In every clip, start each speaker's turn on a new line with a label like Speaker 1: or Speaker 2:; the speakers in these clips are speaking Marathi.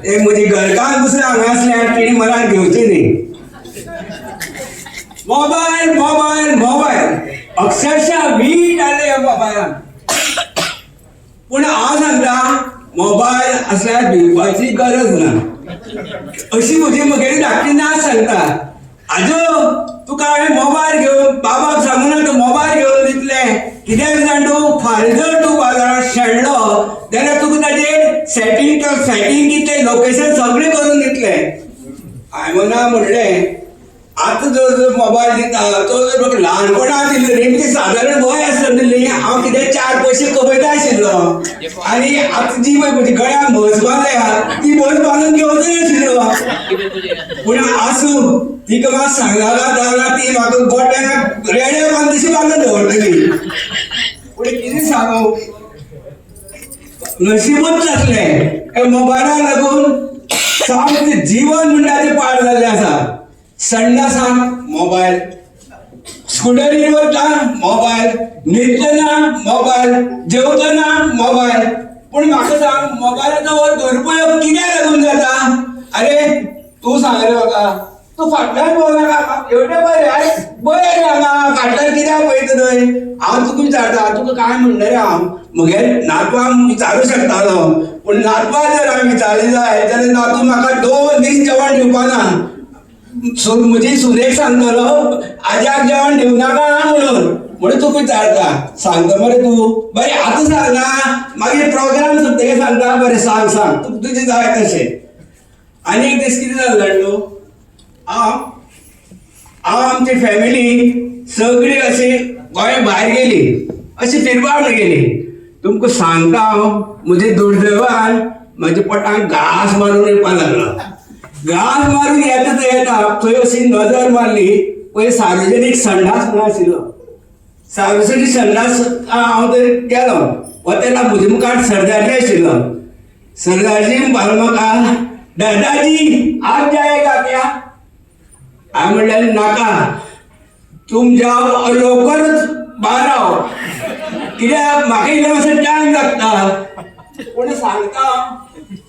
Speaker 1: एक म्हजी घरकान्न दुसरें हांगा आसल्यार तिणी मनान घेवची न्ही. मोबायल मोबायल मोबायल अक्षरशः वीट आले ह्या मोबायलान. पूण हांव सांगता मोबायल आसल्यार भिवपाची गरज ना अशी म्हगेली धाकटी नाच सांगता. आजो तुका हांवें मोबायल घेवन बाबाक सांगूं ना तूं मोबायल घेवन दितले कित्याक जाण तूं फाल्यां जर तूं बाजारांत शेणलो जाल्यार तुका ताजेर सेटींग कितें लोकेशन सगळें करून दितले. हांवें मना म्हणलें आतां जर मोबायल दिता तो जर म्हाका ल्हानपणांत दिल्लो न्ही म्हणजे सादारण वय आसतना न्ही हांव कितें 4 पयशे कमयता आशिल्लो आनी आतां जी म्हजी गळ्याक म्हस बांदल्या ती म्हस बांदून घेवचो नाशिल्लो. पूण आसूं तिका मात सांगना ती म्हाका गोट्याक रेड्या बांदशी बांदून दवरतली. पूण कितें सांगू नशिबूच जातलें मोबायलाक लागून सामकें जीवन म्हणटा तें पाड जाल्लें आसा. संडासाक मोबायल, स्कुटरीर वता मोबायल, न्हिदतना मोबायल, जेवतना मोबायल. पूण म्हाका सांग मोबायलाचो हो दुरुपयोग कित्याक लागून जाता? अरे तूं सांग रे म्हाका तूं फाटल्यान पळोवनाका एवढे बरे हांगा फाटल्यान कित्याक पळयता थंय. हांव तुका विचारता तुका काय म्हणना रे हांव म्हगे नातवांक विचारूं शकतालो पूण नातवाक जर हांवें विचारलें जाय जाल्यार नातू म्हाका 2 दीस जेवण दिवपाना. म्हजी सुनेक सांगतलो आज्याक जेवण दिवनाका म्हणून तुका विचारता. सांगता मरे तूं बरें आतां सांग ना मागीर प्रोग्राम सुद्दां सांगता बरें सांग सांग तुजें जाय तशें. आनी एक दीस कितें जालें जाणा हांव आमची फॅमिली सगळी अशी गोंया भायर गेली अशी फिरपाक म्हण गेली. तुमकां सांगता हांव म्हजे दुर्दैवान म्हज्या पोटांत घास मारून येवपाक लागलो. घास मारून येता थंय अशी नजर मारली पळय सार्वजनीक संडास म्हणून आशिल्लो. सार्वजनीक संडास हांव थंय गेलो वतेला म्हजे मुखार सरदारजी आशिल्लो. सरदारजी म्हणपाक म्हाका दादाजी आज जायेगा क्या? हांवें म्हणलें नाका तुम जाओ लवकरच भायर राव कित्याक म्हाका इल्लो मातसो टायम लागता. पूण सांगता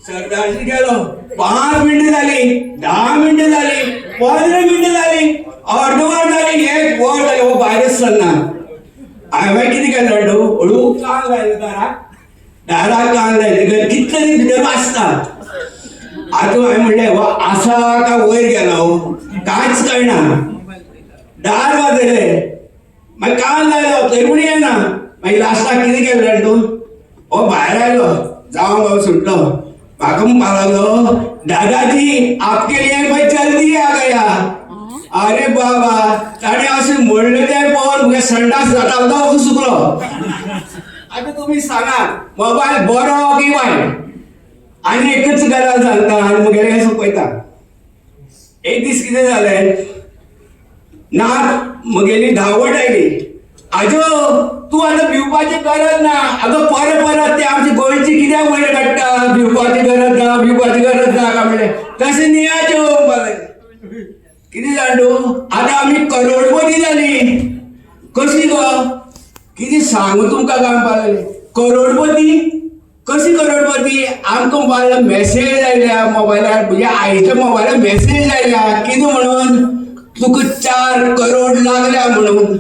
Speaker 1: सरदारजी गेलो 5 मिनटां जाली 10 मिनटां जाली 15 मिनटां जाली अर्दवर जाली 1 वर जालें हो भायरच सरना. हांवें मागीर कितें केलें जाणा हळू कान लायलो दाराक कान लायले कितले तरी भितर वाजता. आतां हांवें म्हणलें हो आसा काय वयर गेलो कांयच कळना. दार वाजयलें मागीर कान लायलो थंय पूण येना. मागीर लास्टाक कितें केलें जाणा तूं हो भायर आयलो जावं बाबा सुटलो म्हाका म्हणपाक लागलो दादाजी आपके लिए भाई जल्दी आ गया. अरे बाबा ताणें अशें म्हणलें तें पळोवन म्हगे संडास जाता असो सुकलो. आतां तुमी सांगात मोबायल बरो की वायट? आनी एकच गजाल सांगता आनी म्हगेलें हें सोंपयता. एक दीस कितें जालें नात म्हगेली धांवट आयली. आजो तूं आतां भिवपाची गरज ना आगो परत ते आमची गोंयची कित्याक वयर काडटा भिवपाची गरज ना काय म्हणलें तशें न्ही आजो. कितें जाणा आतां आमी करोडपती जाली कशी गो कितें सांगू तुमकां कांपाक लागलें. करोडपती कशी करोडपती आमकां मोबायलार मॅसेज आयल्या मोबायलार म्हणजे आईच्या मोबायलार मॅसेज आयल्या कितें म्हणून तुका 4 करोड लागल्या म्हणून.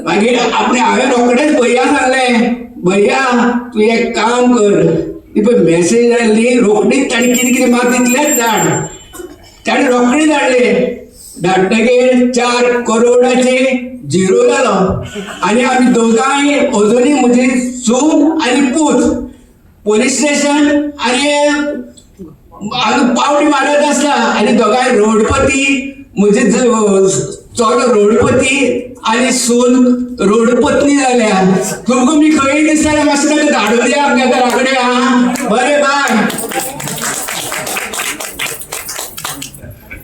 Speaker 1: मागीर हांवें रोखडेंच भैया सांगलें भैया तूं एक काम कर ती पळय मॅसेज आयली रोखडीच ताणें कितें कितें म्हाका तितलेंच धाड. ताणें रोखडें धाडटकीर 4 करोडाचे 0 जालो. आनी आमी दोगांय अजुनूय म्हजी सून आनी पूत पोलीस स्टेशन आनी पावटी मारत आसता. आनी दोगांय रोडपती म्हजे चलो रोडपती आनी सून रोडपत्नी जाल्या. तुमकां मी खंय दिसता मातशें ताका धाडून दिया आमच्या घरा कडेन. बरें बाय.